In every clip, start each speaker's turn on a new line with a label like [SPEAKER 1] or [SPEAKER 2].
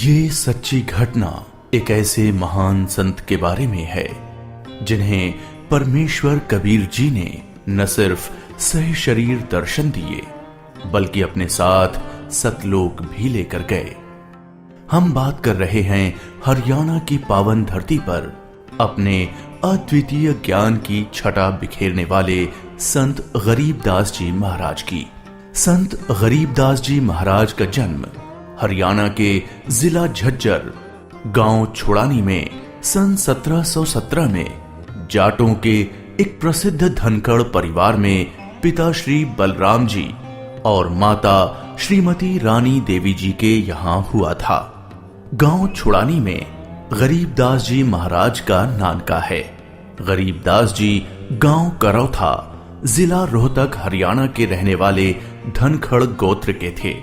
[SPEAKER 1] ये सच्ची घटना एक ऐसे महान संत के बारे में है जिन्हें परमेश्वर कबीर जी ने न सिर्फ सह शरीर दर्शन दिए बल्कि अपने साथ सतलोक भी लेकर गए। हम बात कर रहे हैं हरियाणा की पावन धरती पर अपने अद्वितीय ज्ञान की छटा बिखेरने वाले संत गरीबदास जी महाराज की। संत गरीबदास जी महाराज का जन्म हरियाणा के जिला झज्जर गांव छुड़ानी में सन 1717 में जाटों के एक प्रसिद्ध धनखड़ परिवार में पिता श्री बलराम जी और माता श्रीमती रानी देवी जी के यहाँ हुआ था। गांव छुड़ानी में गरीबदास जी महाराज का नानका है। गरीबदास जी गांव करौथा जिला रोहतक हरियाणा के रहने वाले धनखड़ गोत्र के थे।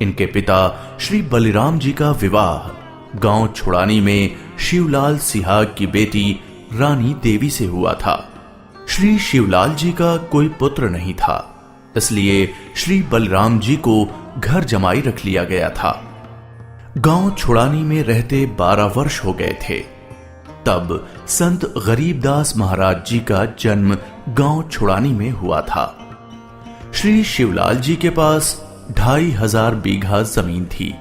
[SPEAKER 1] इनके पिता श्री बलिराम जी का विवाह गांव छुड़ानी में शिवलाल सिहाग की बेटी रानी देवी से हुआ था। श्री शिवलाल जी का कोई पुत्र नहीं था, इसलिए श्री बलराम जी को घर जमाई रख लिया गया था। गांव छुड़ानी में रहते 12 वर्ष हो गए थे तब संत गरीबदास महाराज जी का जन्म गांव छुड़ानी में हुआ था। श्री शिवलाल जी के पास 2500 बीघा जमीन थी,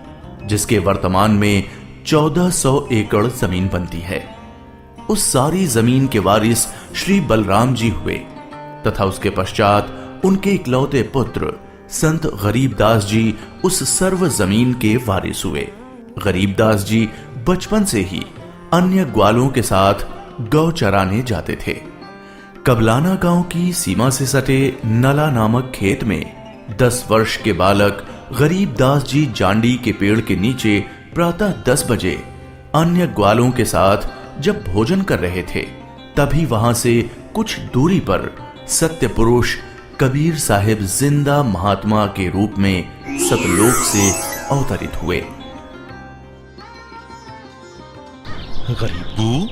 [SPEAKER 1] जिसके वर्तमान में 1400 एकड़ जमीन बनती है। उस सारी जमीन के वारिस श्री बलराम जी हुए तथा उसके पश्चात उनके इकलौते पुत्र संत गरीबदास जी उस सर्व जमीन के वारिस हुए। गरीबदास जी बचपन से ही अन्य ग्वालों के साथ गौ चराने जाते थे। कबलाना गांव की सीमा से सटे नला नामक खेत में 10 वर्ष के बालक गरीबदास जी जांडी के पेड़ के नीचे प्रातः 10 बजे अन्य ग्वालों के साथ जब भोजन कर रहे थे, तभी वहां से कुछ दूरी पर सत्य पुरुष कबीर साहिब जिंदा महात्मा के रूप में सतलोक से अवतरित हुए।
[SPEAKER 2] गरीबू,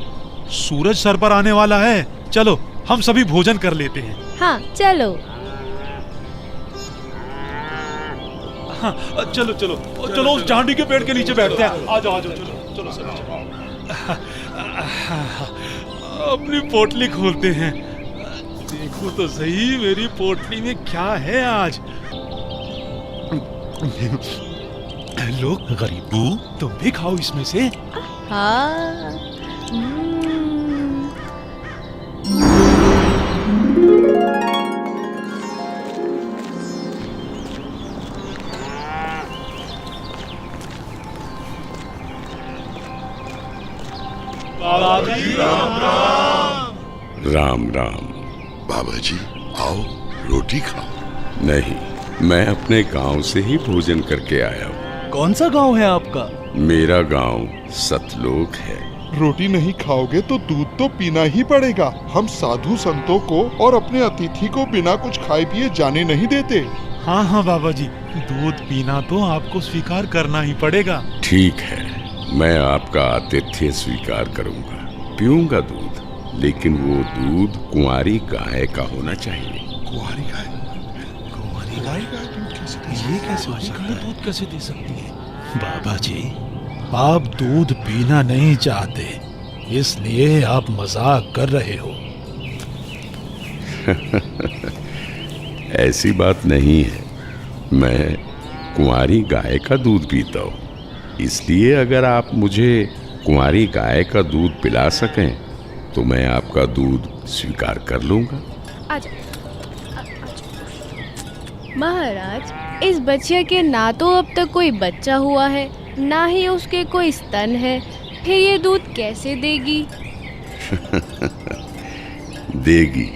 [SPEAKER 2] सूरज सर पर आने वाला है, चलो हम सभी भोजन कर लेते हैं।
[SPEAKER 3] हाँ चलो।
[SPEAKER 2] हाँ, चलो चलो चलो उस जांडी के पेड़ के नीचे बैठते हैं। आ जाओ चलो चलो सर। अपनी पोटली खोलते हैं, देखो तो सही मेरी पोटली में क्या है आज। लो गरीबू, तुम भी खाओ इसमें से।
[SPEAKER 3] हाँ।
[SPEAKER 4] राम राम।
[SPEAKER 5] बाबा जी आओ, रोटी खाओ।
[SPEAKER 4] नहीं, मैं अपने गांव से ही भोजन करके आया हूँ।
[SPEAKER 6] कौन सा गांव है आपका?
[SPEAKER 4] मेरा गांव सतलोक है।
[SPEAKER 5] रोटी नहीं खाओगे तो दूध तो पीना ही पड़ेगा। हम साधु संतों को और अपने अतिथि को बिना कुछ खाए पिए जाने नहीं देते।
[SPEAKER 2] हाँ हाँ बाबा जी, दूध पीना तो आपको स्वीकार करना ही पड़ेगा।
[SPEAKER 4] ठीक है, मैं आपका आतिथ्य स्वीकार करूंगा, पीऊंगा दूध, लेकिन वो दूध कुंवारी गाय का होना चाहिए।
[SPEAKER 5] कुंवारी गाय?
[SPEAKER 6] कुंवारी गाय? ये कैसे दूध कैसे दे सकती है? बाबा जी, आप दूध पीना नहीं चाहते, इसलिए आप मजाक कर रहे हो।
[SPEAKER 4] ऐसी बात नहीं है, मैं कुंवारी गाय का दूध पीता हूँ, इसलिए अगर आप मुझे कुंवारी गाय का दूध पिला सकें तो मैं आपका दूध स्वीकार कर लूंगा।
[SPEAKER 3] आजा। महाराज, इस बच्चे के ना तो अब तक कोई बच्चा हुआ है, ना ही उसके कोई स्तन है, फिर ये दूध कैसे देगी?
[SPEAKER 4] देगी,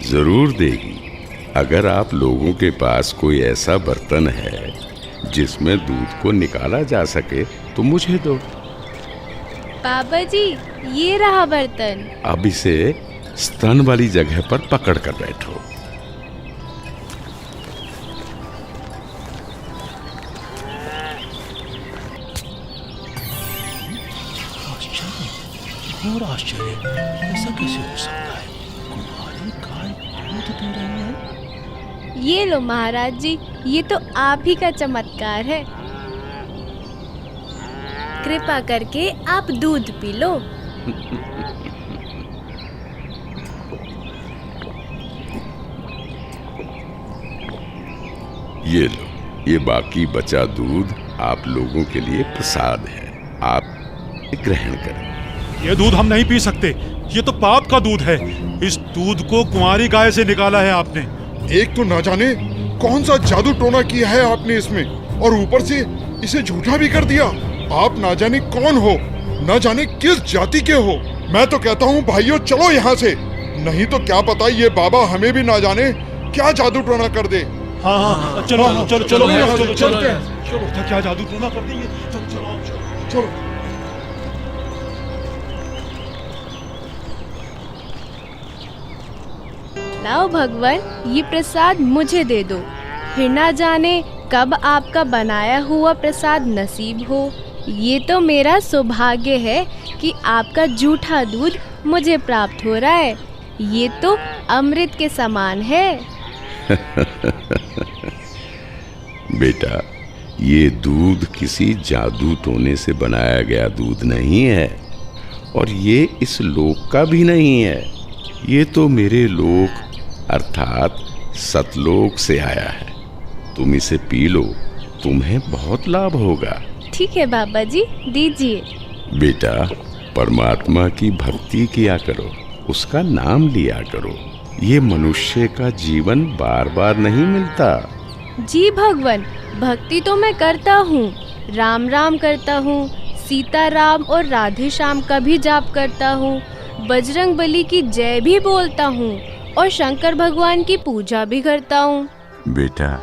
[SPEAKER 4] जरूर देगी। अगर आप लोगों के पास कोई ऐसा बर्तन है जिसमें दूध को निकाला जा सके तो मुझे दो।
[SPEAKER 3] बाबा जी, ये रहा बर्तन।
[SPEAKER 4] अब इसे स्तन वाली जगह पर पकड़ कर बैठो।
[SPEAKER 6] घोर आश्चर्य, ऐसा कैसे हो सकता है? कुंवारी गाय दूध दे रही है।
[SPEAKER 3] ये लो महाराज जी, ये तो आप ही का चमत्कार है। कृपा करके आप दूध पी लो।
[SPEAKER 4] ये लो, ये बाकी बचा दूध आप लोगों के लिए प्रसाद है, आप ग्रहण करें।
[SPEAKER 6] ये दूध हम नहीं पी सकते, ये तो पाप का दूध है। इस दूध को कुंवारी गाय से निकाला है आपने।
[SPEAKER 5] एक तो ना जाने कौन सा जादू टोना किया है आपने इसमें, और ऊपर से इसे झूठा भी कर दिया। आप ना जाने कौन हो, ना जाने किस जाति के हो। मैं तो कहता हूँ भाइयों चलो यहाँ से, नहीं तो क्या पता ये बाबा हमें भी ना जाने क्या जादू टोना कर दे।
[SPEAKER 6] हाँ, चलो चलो चलो चलो
[SPEAKER 5] चलते हैं।
[SPEAKER 6] चलो, क्या जादू टोना कर देंगे।
[SPEAKER 5] चलो।
[SPEAKER 3] लाओ भगवान, ये प्रसाद मुझे दे दो, फिर ना जाने कब आपका बनाया हुआ प्रसाद नसीब हो। ये तो मेरा सौभाग्य है कि आपका जूठा दूध मुझे प्राप्त हो रहा है। ये तो अमृत के समान है।
[SPEAKER 4] बेटा, ये दूध किसी जादू टोने से बनाया गया दूध नहीं है, और ये इस लोक का भी नहीं है। ये तो मेरे लोक अर्थात सतलोक से आया है। तुम इसे पी लो, तुम्हें बहुत लाभ होगा।
[SPEAKER 3] ठीक है बाबा जी, दीजिए।
[SPEAKER 4] बेटा, परमात्मा की भक्ति किया करो, उसका नाम लिया करो। ये मनुष्य का जीवन बार बार नहीं मिलता।
[SPEAKER 3] जी भगवान, भक्ति तो मैं करता हूँ, राम राम करता हूँ, सीता राम और राधे श्याम का भी जाप करता हूँ, बजरंग बली की जय भी बोलता हूँ और शंकर भगवान की पूजा भी करता हूँ।
[SPEAKER 4] बेटा,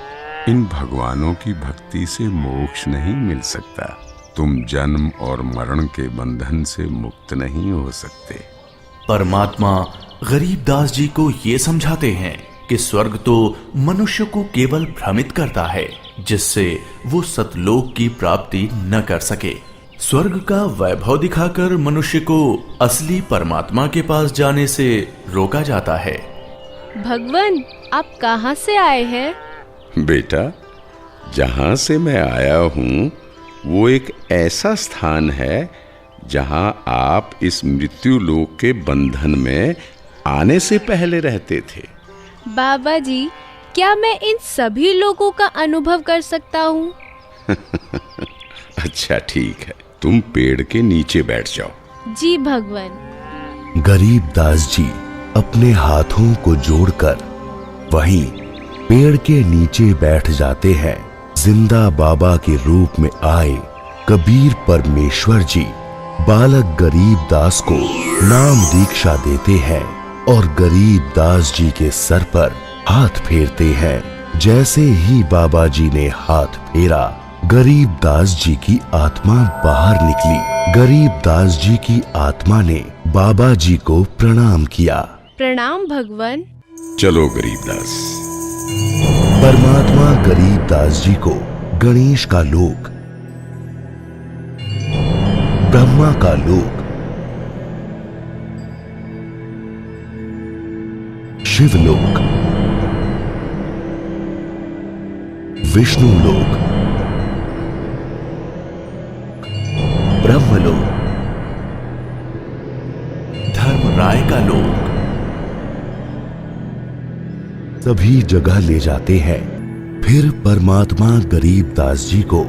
[SPEAKER 4] इन भगवानों की भक्ति से मोक्ष नहीं मिल सकता। तुम जन्म और मरण के बंधन से मुक्त नहीं हो सकते।
[SPEAKER 1] परमात्मा गरीबदास जी को ये समझाते हैं कि स्वर्ग तो मनुष्य को केवल भ्रमित करता है, जिससे वो सतलोक की प्राप्ति न कर सके। स्वर्ग का वैभव दिखाकर मनुष्य को असली परमात्मा के पास जाने से रोका जाता है।
[SPEAKER 3] भगवान, आप कहाँ से आए हैं?
[SPEAKER 4] बेटा, जहाँ से मैं आया हूँ वो एक ऐसा स्थान है जहाँ आप इस मृत्यु लोक के बंधन में आने से पहले रहते थे।
[SPEAKER 3] बाबा जी, क्या मैं इन सभी लोगों का अनुभव कर सकता हूँ?
[SPEAKER 4] अच्छा ठीक है, तुम पेड़ के नीचे बैठ जाओ।
[SPEAKER 3] जी भगवान।
[SPEAKER 7] गरीबदास जी अपने हाथों को जोड़कर वहीं पेड़ के नीचे बैठ जाते हैं। जिंदा बाबा के रूप में आए कबीर परमेश्वर जी बालक गरीबदास को नाम दीक्षा देते हैं और गरीबदास जी के सर पर हाथ फेरते हैं। जैसे ही बाबा जी ने हाथ फेरा, गरीबदास जी की आत्मा बाहर निकली। गरीबदास जी की आत्मा ने बाबा जी को प्रणाम किया।
[SPEAKER 3] प्रणाम भगवान।
[SPEAKER 4] चलो गरीबदास।
[SPEAKER 7] परमात्मा गरीबदास जी को गणेश का लोक, ब्रह्मा का लोक, शिवलोक, विष्णु लोक, ब्रह्मलोक,
[SPEAKER 1] धर्मराय का लोक,
[SPEAKER 7] सभी जगह ले जाते हैं। फिर परमात्मा गरीबदास जी को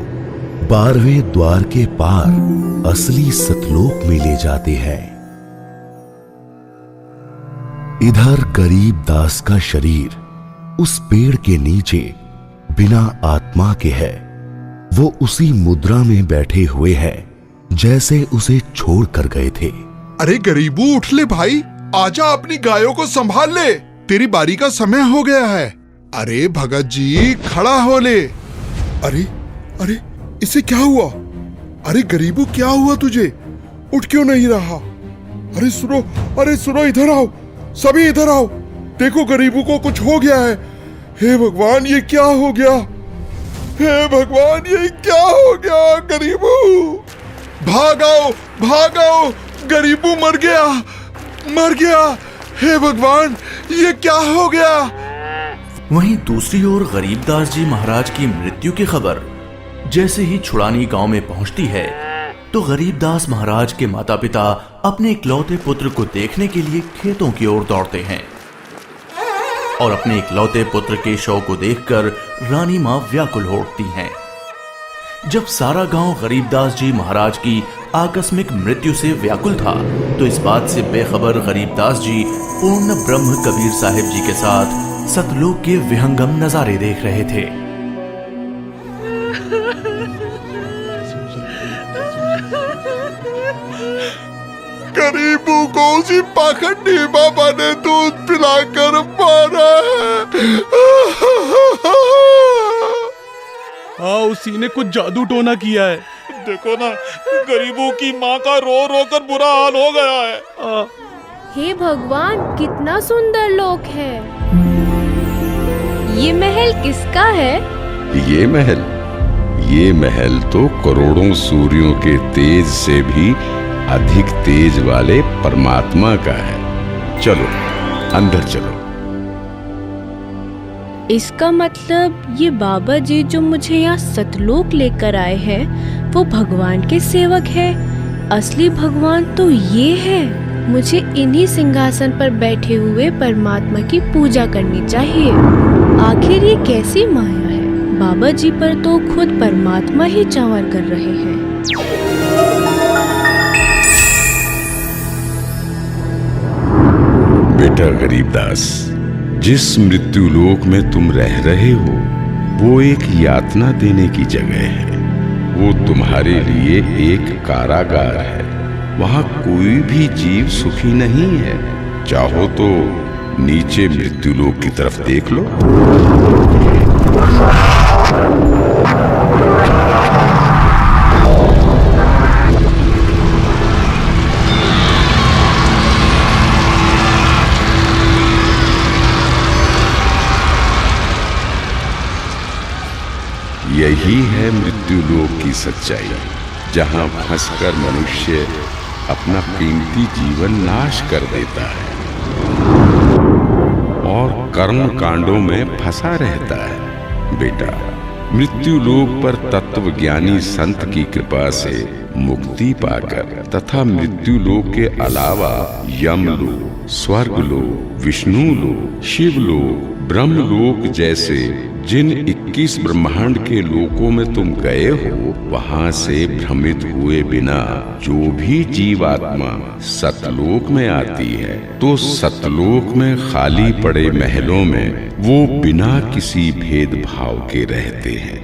[SPEAKER 7] 12वें द्वार के पार असली सतलोक में ले जाते हैं। इधर गरीबदास का शरीर उस पेड़ के नीचे बिना आत्मा के है। वो उसी मुद्रा में बैठे हुए हैं जैसे उसे छोड़ कर गए थे।
[SPEAKER 5] अरे गरीबू, उठ ले भाई, आजा, अपनी गायों को संभाल ले, तेरी बारी का समय हो गया है। अरे भगत जी, खड़ा हो ले। अरे अरे, इसे क्या हुआ? अरे गरीबू, क्या हुआ तुझे? उठ क्यों नहीं रहा? अरे सुनो, अरे सुनो, इधर आओ, सभी इधर आओ। देखो गरीबू को कुछ हो गया है। हे भगवान, ये क्या हो गया? हे भगवान, ये क्या हो गया? गरीबू, भागाओ भागाओ, गरीबू मर गया, मर गया। हे भगवान, ये क्या हो गया?
[SPEAKER 1] वहीं दूसरी ओर गरीबदास जी महाराज की मृत्यु की खबर जैसे ही छुड़ानी गांव में पहुंचती है, तो तो गरीबदास महाराज के माता पिता अपने इकलौते पुत्र को देखने के लिए खेतों की ओर दौड़ते हैं और अपने इकलौते पुत्र के शव को देखकर रानी मां व्याकुल हो उठती हैं। जब सारा गांव गरीबदास जी महाराज की आकस्मिक मृत्यु से व्याकुल था, तो इस बात से बेखबर गरीबदास जी पूर्ण ब्रह्म कबीर साहिब जी के साथ सतलोक के विहंगम नजारे देख रहे थे।
[SPEAKER 5] गरीबों को उसी पाखंडी बाबा ने दूध पिलाकर मारा है।
[SPEAKER 2] हाँ, उसी ने कुछ जादू टोना किया है। देखो ना, गरीबों की माँ का रो रो कर बुरा हाल हो गया है।
[SPEAKER 3] हे भगवान, कितना सुंदर लोक है। ये महल किसका है?
[SPEAKER 4] ये महल तो करोड़ों सूर्यों के तेज से भी अधिक तेज वाले परमात्मा का है। चलो अंदर चलो।
[SPEAKER 3] इसका मतलब ये बाबा जी जो मुझे यहाँ सतलोक लेकर आए हैं, वो भगवान के सेवक है। असली भगवान तो ये है। मुझे इन्हीं सिंहासन पर बैठे हुए परमात्मा की पूजा करनी चाहिए। आखिर ये कैसी माया है? बाबा जी पर तो खुद परमात्मा ही चावर कर रहे हैं।
[SPEAKER 4] बेटा गरीबदास, जिस मृत्यु लोक में तुम रह रहे हो वो एक यातना देने की जगह है। वो तुम्हारे लिए एक कारागार है। वहां कोई भी जीव सुखी नहीं है। चाहो तो नीचे मृत्यु लोक की तरफ देख लो। यही है मृत्यु लोक की सच्चाई, जहां फंसकर मनुष्य अपना कीमती जीवन नाश कर देता है और कर्म कांडों में फंसा रहता है। बेटा, मृत्यु लोक पर तत्वज्ञानी संत की कृपा से मुक्ति पाकर तथा मृत्यु लोक के अलावा यमलोक, स्वर्गलोक, विष्णु लोक, शिवलोक, ब्रह्मलोक जैसे जिन 21 ब्रह्मांड के लोकों में तुम गए हो, वहां से भ्रमित हुए बिना जो भी जीवात्मा सतलोक में आती है, तो सतलोक में खाली पड़े महलों में वो बिना किसी भेदभाव के रहते हैं।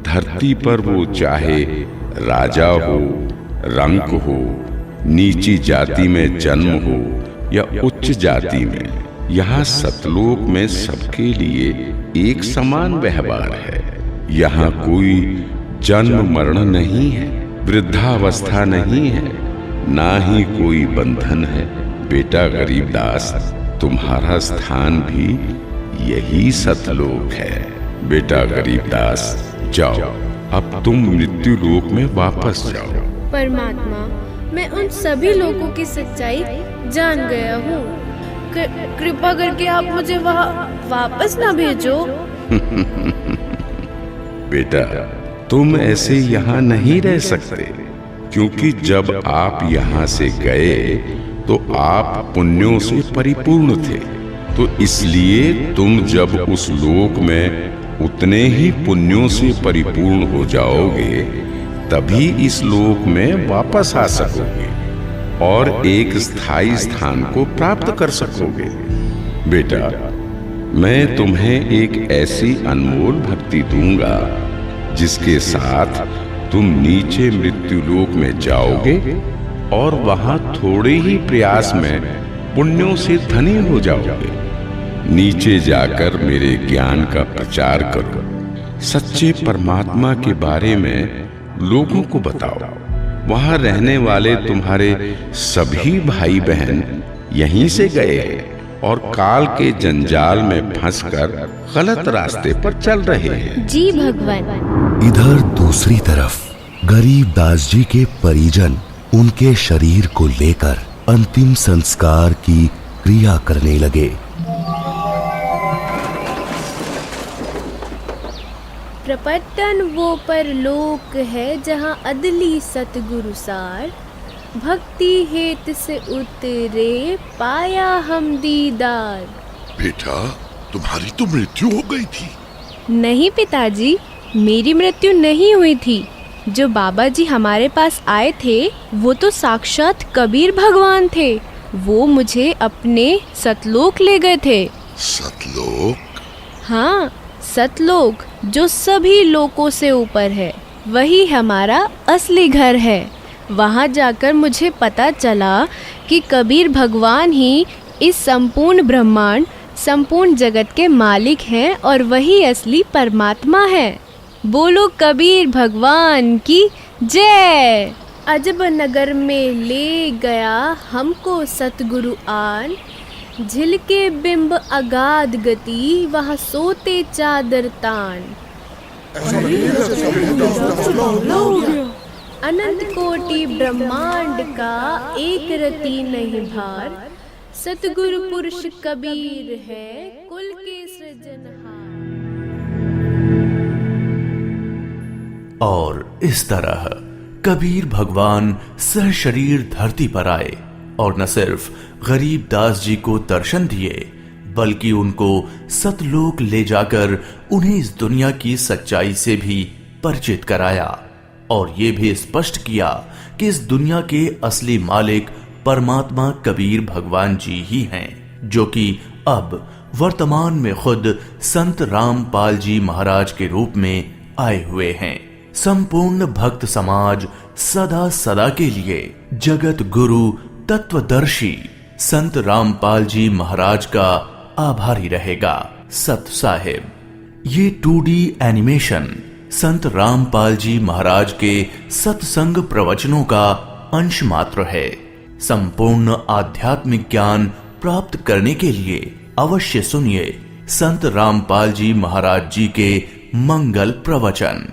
[SPEAKER 4] धरती पर वो चाहे राजा हो, रंक हो, नीची जाति में जन्म हो या उच्च जाति में, यहाँ सतलोक में सबके लिए एक समान व्यवहार है। यहाँ कोई जन्म मरण नहीं है, वृद्धावस्था नहीं है, ना ही कोई बंधन है। बेटा गरीबदास, तुम्हारा स्थान भी यही सतलोक है। बेटा गरीबदास, जाओ, अब तुम मृत्यु लोक में वापस जाओ।
[SPEAKER 3] परमात्मा, मैं उन सभी लोगों की सच्चाई जान गया हूँ। कृपा करके आप मुझे वहाँ वापस ना भेजो।
[SPEAKER 4] बेटा, तुम ऐसे यहाँ नहीं रह सकते, क्योंकि जब आप यहाँ से गए तो आप पुण्यों से परिपूर्ण थे। तो इसलिए तुम जब उस लोक में उतने ही पुण्यों से परिपूर्ण हो जाओगे, तभी इस लोक में वापस आ सकोगे और एक स्थायी स्थान को प्राप्त कर सकोगे। बेटा, मैं तुम्हें एक ऐसी अनमोल भक्ति दूंगा जिसके साथ तुम नीचे मृत्यु लोक में जाओगे और वहां थोड़े ही प्रयास में पुण्यों से धनी हो जाओगे। नीचे जाकर मेरे ज्ञान का प्रचार करो, सच्चे परमात्मा के बारे में लोगों को बताओ। वहां रहने वाले तुम्हारे सभी भाई बहन यहीं से गए हैं और काल के जंजाल में फंसकर गलत रास्ते पर चल रहे हैं।
[SPEAKER 3] जी भगवान।
[SPEAKER 7] इधर दूसरी तरफ गरीबदास जी के परिजन उनके शरीर को लेकर अंतिम संस्कार की क्रिया करने लगे।
[SPEAKER 3] प्रपटन वो परलोक है जहाँ अदली सतगुरु सार, भक्ति हेत से उतरे पाया हम दीदार।
[SPEAKER 5] बेटा, तुम्हारी तो मृत्यु हो गई थी।
[SPEAKER 3] नहीं पिताजी, मेरी मृत्यु नहीं हुई थी। जो बाबा जी हमारे पास आए थे वो तो साक्षात कबीर भगवान थे। वो मुझे अपने सतलोक ले गए थे।
[SPEAKER 5] सतलोक?
[SPEAKER 3] हाँ, सतलोक जो सभी लोकों से ऊपर है, वही हमारा असली घर है। वहाँ जाकर मुझे पता चला कि कबीर भगवान ही इस संपूर्ण ब्रह्मांड, संपूर्ण जगत के मालिक हैं और वही असली परमात्मा है। बोलो कबीर भगवान की जय। अजब नगर में ले गया हमको सतगुरु आन, झिलके बिंब अगाध गति वहाँ सोते चादर तान। अनंत कोटि ब्रह्मांड का एक रति नहीं भार, सतगुरु पुरुष कबीर है कुल के सृजनहार।
[SPEAKER 1] और इस तरह कबीर भगवान सहशरीर धरती पर आए और न सिर्फ गरीब दास जी को दर्शन दिए, बल्कि उनको सतलोक ले जाकर उन्हें इस दुनिया की सच्चाई से भी परिचित कराया और ये भी स्पष्ट किया कि इस दुनिया के असली मालिक परमात्मा कबीर भगवान जी ही हैं, जो कि अब वर्तमान में खुद संत रामपाल जी महाराज के रूप में आए हुए हैं। संपूर्ण भक्त समाज सदा सदा के लिए जगत गुरु तत्वदर्शी संत रामपाल जी महाराज का आभारी रहेगा। सत साहिब। ये 2D एनिमेशन संत रामपाल जी महाराज के सत्संग प्रवचनों का अंश मात्र है। संपूर्ण आध्यात्मिक ज्ञान प्राप्त करने के लिए अवश्य सुनिए संत रामपाल जी महाराज जी के मंगल प्रवचन।